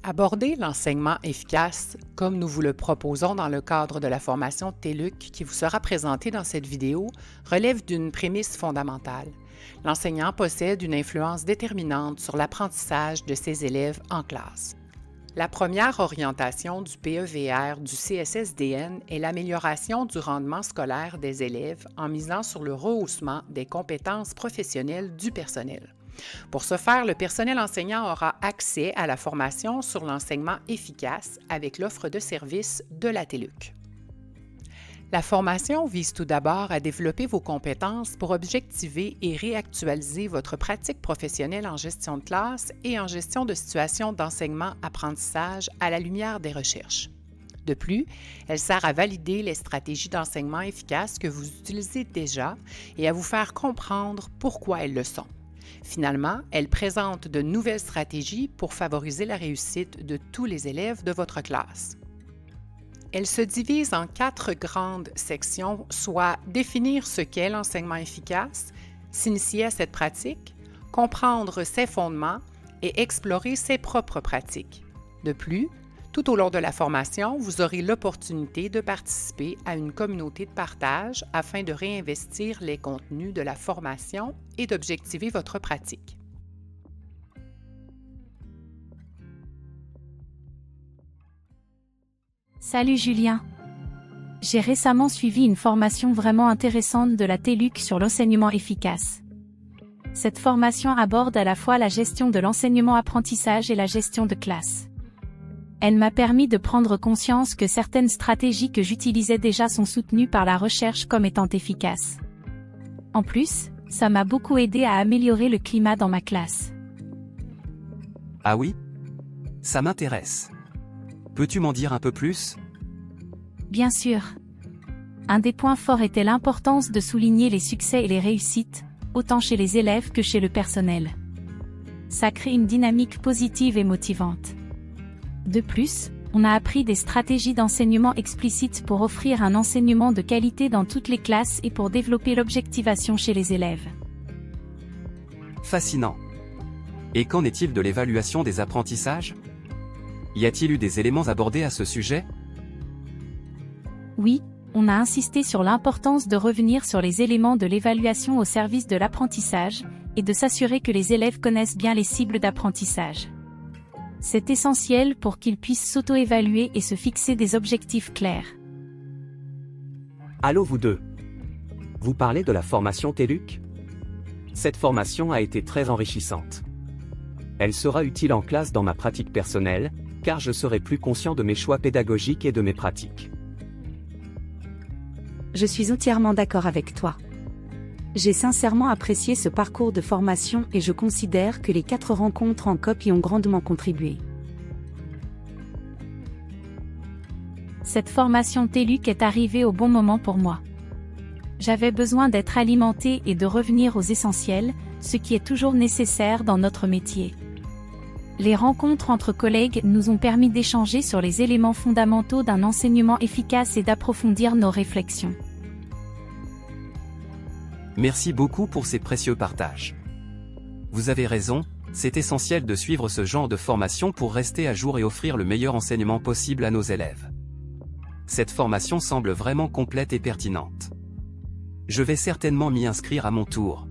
Aborder l'enseignement efficace, comme nous vous le proposons dans le cadre de la formation TELUC qui vous sera présentée dans cette vidéo, relève d'une prémisse fondamentale. L'enseignant possède une influence déterminante sur l'apprentissage de ses élèves en classe. La première orientation du PEVR du CSSDN est l'amélioration du rendement scolaire des élèves en misant sur le rehaussement des compétences professionnelles du personnel. Pour ce faire, le personnel enseignant aura accès à la formation sur l'enseignement efficace avec l'offre de services de la TELUC. La formation vise tout d'abord à développer vos compétences pour objectiver et réactualiser votre pratique professionnelle en gestion de classe et en gestion de situations d'enseignement-apprentissage à la lumière des recherches. De plus, elle sert à valider les stratégies d'enseignement efficaces que vous utilisez déjà et à vous faire comprendre pourquoi elles le sont. Finalement, elle présente de nouvelles stratégies pour favoriser la réussite de tous les élèves de votre classe. Elle se divise en 4 grandes sections, soit définir ce qu'est l'enseignement efficace, s'initier à cette pratique, comprendre ses fondements et explorer ses propres pratiques. De plus, tout au long de la formation, vous aurez l'opportunité de participer à une communauté de partage afin de réinvestir les contenus de la formation et d'objectiver votre pratique. Salut Julien. J'ai récemment suivi une formation vraiment intéressante de la TELUC sur l'enseignement efficace. Cette formation aborde à la fois la gestion de l'enseignement-apprentissage et la gestion de classe. Elle m'a permis de prendre conscience que certaines stratégies que j'utilisais déjà sont soutenues par la recherche comme étant efficaces. En plus, ça m'a beaucoup aidé à améliorer le climat dans ma classe. Ah oui? Ça m'intéresse. Peux-tu m'en dire un peu plus? Bien sûr. Un des points forts était l'importance de souligner les succès et les réussites, autant chez les élèves que chez le personnel. Ça crée une dynamique positive et motivante. De plus, on a appris des stratégies d'enseignement explicites pour offrir un enseignement de qualité dans toutes les classes et pour développer l'objectivation chez les élèves. Fascinant. Et qu'en est-il de l'évaluation des apprentissages? Y a-t-il eu des éléments abordés à ce sujet? Oui, on a insisté sur l'importance de revenir sur les éléments de l'évaluation au service de l'apprentissage, et de s'assurer que les élèves connaissent bien les cibles d'apprentissage. C'est essentiel pour qu'ils puissent s'auto-évaluer et se fixer des objectifs clairs. Allô vous deux. Vous parlez de la formation TELUC? Cette formation a été très enrichissante. Elle sera utile en classe dans ma pratique personnelle, car je serai plus conscient de mes choix pédagogiques et de mes pratiques. Je suis entièrement d'accord avec toi. J'ai sincèrement apprécié ce parcours de formation et je considère que les 4 rencontres en COP y ont grandement contribué. Cette formation TELUC est arrivée au bon moment pour moi. J'avais besoin d'être alimentée et de revenir aux essentiels, ce qui est toujours nécessaire dans notre métier. Les rencontres entre collègues nous ont permis d'échanger sur les éléments fondamentaux d'un enseignement efficace et d'approfondir nos réflexions. Merci beaucoup pour ces précieux partages. Vous avez raison, c'est essentiel de suivre ce genre de formation pour rester à jour et offrir le meilleur enseignement possible à nos élèves. Cette formation semble vraiment complète et pertinente. Je vais certainement m'y inscrire à mon tour.